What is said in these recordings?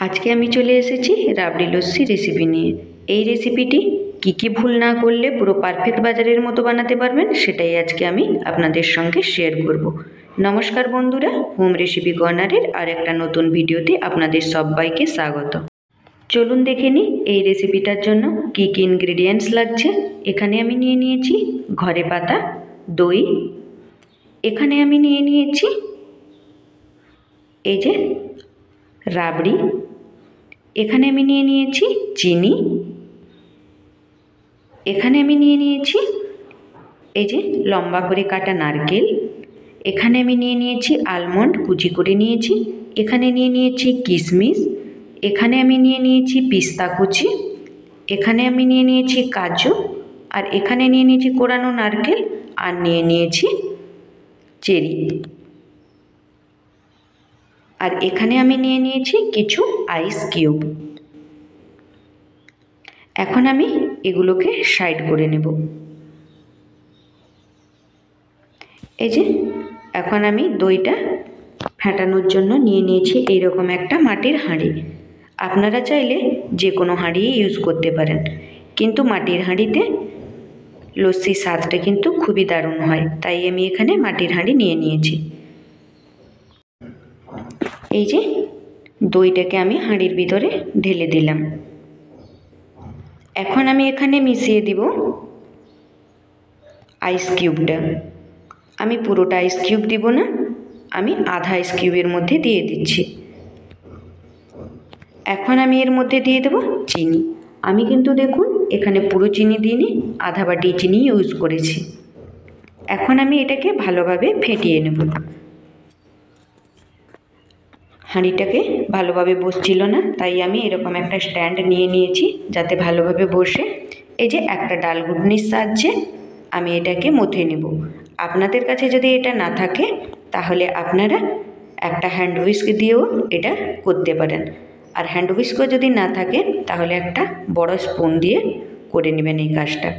আজকে আমি চলে এসেছি রাবড়ি লস্যি রেসিপি নিয়ে। এই রেসিপিটি কি ভুল না করলে পুরো পারফেক্ট বাজারের মতো বানাতে পারবেন সেটাই আজকে আমি আপনাদের সঙ্গে শেয়ার করব। নমস্কার বন্ধুরা, হোম রেসিপি কর্নারের আর একটা নতুন ভিডিওতে আপনাদের সবাইকে স্বাগত। চলুন দেখে নিই এই রেসিপিটার জন্য কি ইনগ্রেডিয়েন্টস লাগছে। এখানে আমি নিয়ে নিয়েছি ঘরে পাতা দই, এখানে আমি নিয়ে নিয়েছি এই যে রাবড়ি, এখানে আমি নিয়ে নিয়েছি চিনি, এখানে আমি নিয়ে নিয়েছি এই যে লম্বা করে কাটা নারকেল, এখানে আমি নিয়ে নিয়েছি আলমন্ড কুচি করে নিয়েছি, এখানে নিয়ে নিয়েছি কিশমিশ, এখানে আমি নিয়ে নিয়েছি পিস্তা কুচি, এখানে আমি নিয়ে নিয়েছি কাজু, আর এখানে নিয়ে নিয়েছি কোরানো নারকেল, আর নিয়ে নিয়েছি চেরি, আর এখানে আমি নিয়ে নিয়েছি কিছু আইস কিউব। এখন আমি এগুলোকে সাইড করে নেব। এই যে এখন আমি দইটা ফেটানোর জন্য নিয়ে নিয়েছি এইরকম একটা মাটির হাঁড়ি। আপনারা চাইলে যে কোনো হাঁড়ি ইউজ করতে পারেন, কিন্তু মাটির হাঁড়িতে লস্যির স্বাদটা কিন্তু খুবই দারুণ হয়, তাই আমি এখানে মাটির হাঁড়ি নিয়ে নিয়েছি। এই যে দইটাকে আমি হাঁড়ির ভিতরে ঢেলে দিলাম। এখন আমি এখানে মিশিয়ে দিব আইস কিউবটা। আমি পুরোটা আইস কিউব দিব না, আমি আধা আইস কিউবের মধ্যে দিয়ে দিচ্ছি। এখন আমি এর মধ্যে দিয়ে দেব চিনি। আমি কিন্তু দেখুন এখানে পুরো চিনি দিইনি, আধা বাটি চিনি ইউজ করেছি। এখন আমি এটাকে ভালোভাবে ফেটিয়ে নেব। হাঁড়িটাকে ভালোভাবে বসছিল না, তাই আমি এরকম একটা স্ট্যান্ড নিয়ে নিয়েছি যাতে ভালোভাবে বসে। এই যে একটা ডাল ঘুটনির সাহায্যে আমি এটাকে মথে নেব। আপনাদের কাছে যদি এটা না থাকে তাহলে আপনারা একটা হ্যান্ড হুইস্ক দিয়েও এটা করতে পারেন, আর হ্যান্ড হুইস্কও যদি না থাকে তাহলে একটা বড় স্পুন দিয়ে করে নেবেন এই কাজটা।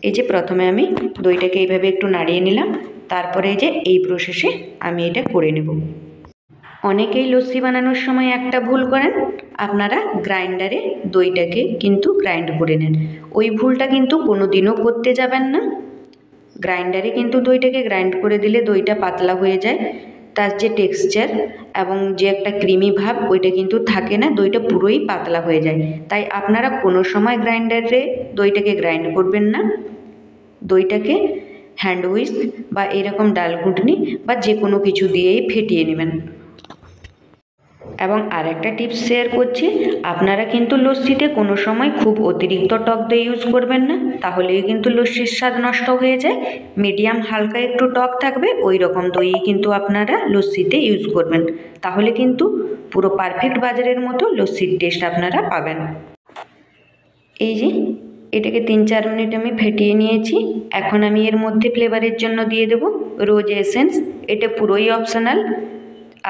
এই যে প্রথমে আমি দইটাকে এইভাবে একটু নাড়িয়ে নিলাম, তারপরে এই যে এই প্রসেসে আমি এটা করে নেব। অনেকেই লস্যি বানানোর সময় একটা ভুল করেন, আপনারা গ্রাইন্ডারে দইটাকে কিন্তু গ্রাইন্ড করে নেন। ওই ভুলটা কিন্তু কোনো দিনও করতে যাবেন না। গ্রাইন্ডারে কিন্তু দইটাকে গ্রাইন্ড করে দিলে দইটা পাতলা হয়ে যায়, তার যে টেক্সচার এবং যে একটা ক্রিমি ভাব ওইটা কিন্তু থাকে না, দইটা পুরোই পাতলা হয়ে যায়। তাই আপনারা কোনো সময় গ্রাইন্ডারে দইটাকে গ্রাইন্ড করবেন না, দইটাকে হ্যান্ড হুইস্ক বা এরকম ডাল ঘুটনি বা যে কোনো কিছু দিয়েই ফেটিয়ে নেবেন। এবং আর একটা টিপস শেয়ার করছি, আপনারা কিন্তু লস্যিতে কোনো সময় খুব অতিরিক্ত টক দই ইউজ করবেন না, তাহলেই কিন্তু লস্যির স্বাদ নষ্ট হয়ে যায়। মিডিয়াম হালকা একটু টক থাকবে ওই রকম দই কিন্তু আপনারা লস্যিতে ইউজ করবেন, তাহলে কিন্তু পুরো পারফেক্ট বাজারের মতো লস্যির টেস্ট আপনারা পাবেন। এই যে এটাকে 3-4 মিনিট আমি ফেটিয়ে নিয়েছি। এখন আমি এর মধ্যে ফ্লেভারের জন্য দিয়ে দেব রোজ এসেন্স। এটা পুরোই অপশনাল,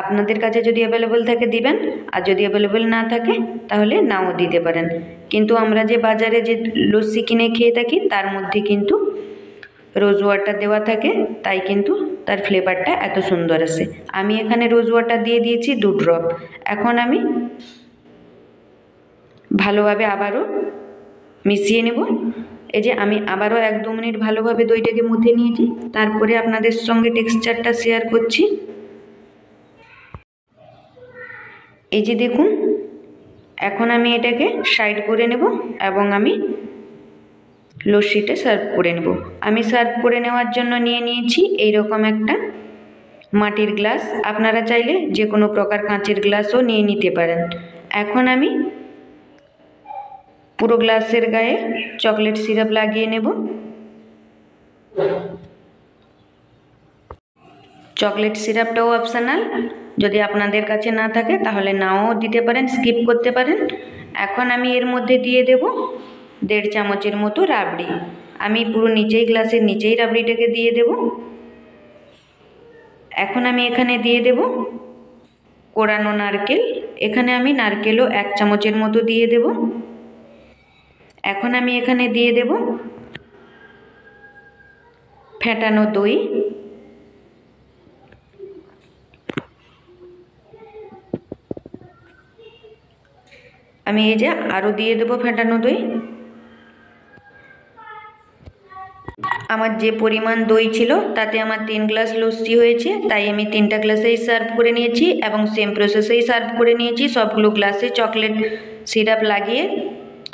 আপনাদের কাছে যদি অ্যাভেলেবল থাকে দিবেন, আর যদি অ্যাভেলেবল না থাকে তাহলে নাও দিতে পারেন। কিন্তু আমরা যে বাজারে যে লস্যি কিনে খেয়ে থাকি তার মধ্যে কিন্তু রোজ ওয়াটার দেওয়া থাকে, তাই কিন্তু তার ফ্লেভারটা এত সুন্দর আসে। আমি এখানে রোজ ওয়াটার দিয়ে দিয়েছি 2 ড্রপ। এখন আমি ভালোভাবে আবারও মিশিয়ে নেব। এই যে আমি আবারও 1-2 মিনিট ভালোভাবে দইটাকে মুথে নিয়েছি, তারপরে আপনাদের সঙ্গে টেক্সচারটা শেয়ার করছি। এই যে দেখুন, এখন আমি এটাকে সাইড করে নেব এবং আমি লস্যিটা সার্ভ করে নেব। আমি সার্ভ করে নেওয়ার জন্য নিয়ে নিয়েছি এইরকম একটা মাটির গ্লাস, আপনারা চাইলে যে কোনো প্রকার কাঁচের গ্লাসও নিয়ে নিতে পারেন। এখন আমি পুরো গ্লাসের গায়ে চকলেট সিরাপ লাগিয়ে নেব। চকলেট সিরাপটাও অপশনাল, যদি আপনাদের কাছে না থাকে তাহলে নাও দিতে পারেন, স্কিপ করতে পারেন। এখন আমি এর মধ্যে দিয়ে দেব 1.5 চামচের মতো রাবড়ি। আমি পুরো নিচেই গ্লাসের নিচেই রাবড়িটাকে দিয়ে দেব। এখন আমি এখানে দিয়ে দেব কোরানো নারকেল, এখানে আমি নারকেলও 1 চামচের মতো দিয়ে দেব। এখন আমি এখানে দিয়ে দেব ফেটানো দই, আমি এই যে আরও দিয়ে দেবো ফেটানো দই। আমার যে পরিমাণ দই ছিল তাতে আমার 3 গ্লাস লস্যি হয়েছে, তাই আমি 3টা গ্লাসেই সার্ভ করে নিয়েছি এবং সেম প্রসেসেই সার্ভ করে নিয়েছি। সবগুলো গ্লাসে চকলেট সিরাপ লাগিয়ে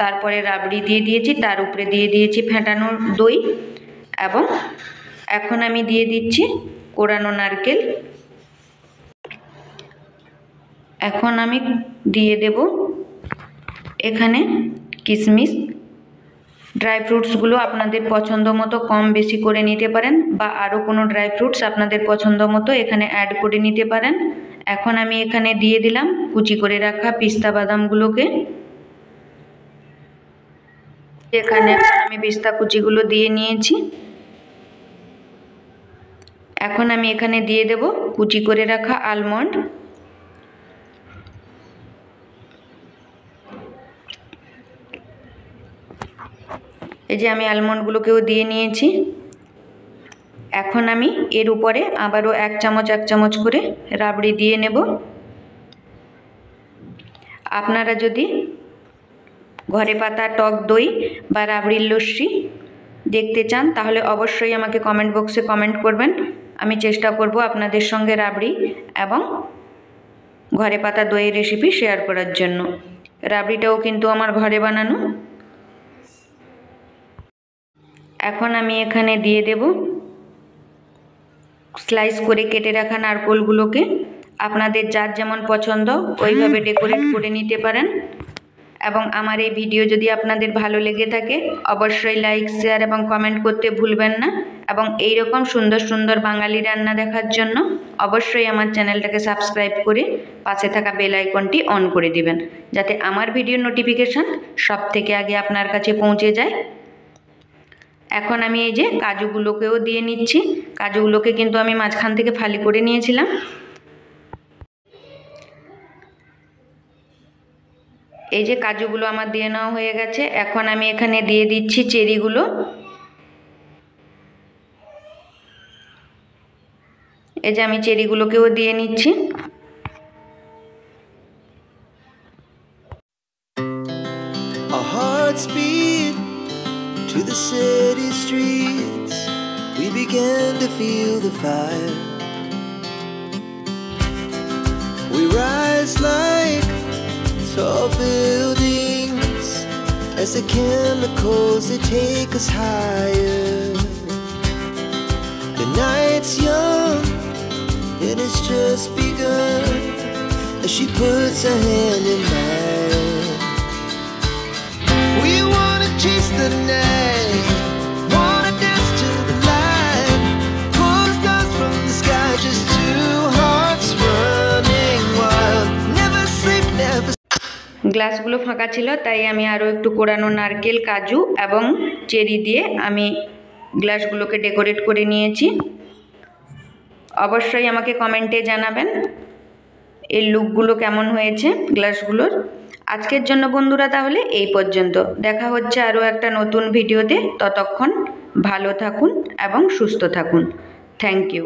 তারপরে রাবড়ি দিয়ে দিয়েছি, তার উপরে দিয়ে দিয়েছি ফেটানো দই এবং এখন আমি দিয়ে দিচ্ছি কোরানো নারকেল। এখন আমি দিয়ে দেব এখানে কিশমিশ। ড্রাই ফ্রুটসগুলো আপনাদের পছন্দ মতো কম বেশি করে নিতে পারেন বা আরও কোনো ড্রাই ফ্রুটস আপনাদের পছন্দ মতো এখানে অ্যাড করে নিতে পারেন। এখন আমি এখানে দিয়ে দিলাম কুচি করে রাখা পিস্তা বাদামগুলোকে। এখানে আমি পিস্তা কুচিগুলো দিয়ে নিয়েছি। এখন আমি এখানে দিয়ে দেব কুচি করে রাখা আলমন্ড। এই যে আমি আলমন্ডগুলোকেও দিয়ে নিয়েছি। এখন আমি এর উপরে আবারও 1 চামচ করে রাবড়ি দিয়ে নেব। আপনারা যদি ঘরে পাতা টক দই বা রাবড়ির লস্যি দেখতে চান তাহলে অবশ্যই আমাকে কমেন্ট বক্সে কমেন্ট করবেন। আমি চেষ্টা করব আপনাদের সঙ্গে রাবড়ি এবং ঘরে পাতা দইয়ের রেসিপি শেয়ার করার জন্য। রাবড়িটাও কিন্তু আমার ঘরে বানানো। এখন আমি এখানে দিয়ে দেব স্লাইস করে কেটে রাখা নারকেলগুলোকে। আপনাদের যার যেমন পছন্দ ওইভাবে ডেকোরেট করে নিতে পারেন। এবং আমার এই ভিডিও যদি আপনাদের ভালো লেগে থাকে অবশ্যই লাইক শেয়ার এবং কমেন্ট করতে ভুলবেন না। এবং এই রকম সুন্দর সুন্দর বাঙালি রান্না দেখার জন্য অবশ্যই আমার চ্যানেলটাকে সাবস্ক্রাইব করে পাশে থাকা বেল আইকনটি অন করে দিবেন, যাতে আমার ভিডিওর নোটিফিকেশান সবথেকে আগে আপনার কাছে পৌঁছে যায়। এখন আমি এই যে কাজুগুলোকেও দিয়ে নিচ্ছি। কাজুগুলোকে কিন্তু আমি মাঝখান থেকে ফালি করে নিয়েছিলাম। এই যে কাজুগুলো আমার দিয়ে নেওয়া হয়ে গেছে। এখন আমি এখানে দিয়ে দিচ্ছি চেরিগুলো। এই যে আমি চেরিগুলোকেও দিয়ে নিচ্ছি। Our hearts beat to the city streets. We began to feel the fire. We rise like tall buildings as the chemicals they take us higher. The night's young and it's just begun as she puts her hand in mine. We wanna chase the night, wanna dance to the light, pull the stars from the sky, just two hearts running wild. Never sleep, never. গ্লাসগুলো ফাঁকা ছিল তাই আমি আরও একটু কোরানো নারকেল, কাজু এবং চেরি দিয়ে আমি গ্লাসগুলোকে ডেকোরেট করে নিয়েছি। অবশ্যই আমাকে কমেন্টে জানাবেন এই লুকগুলো কেমন হয়েছে গ্লাসগুলোর। আজকের জন্য বন্ধুরা তাহলে এই পর্যন্ত। দেখা হচ্ছে আরও একটা নতুন ভিডিওতে। ততক্ষণ ভালো থাকুন এবং সুস্থ থাকুন। Thank you.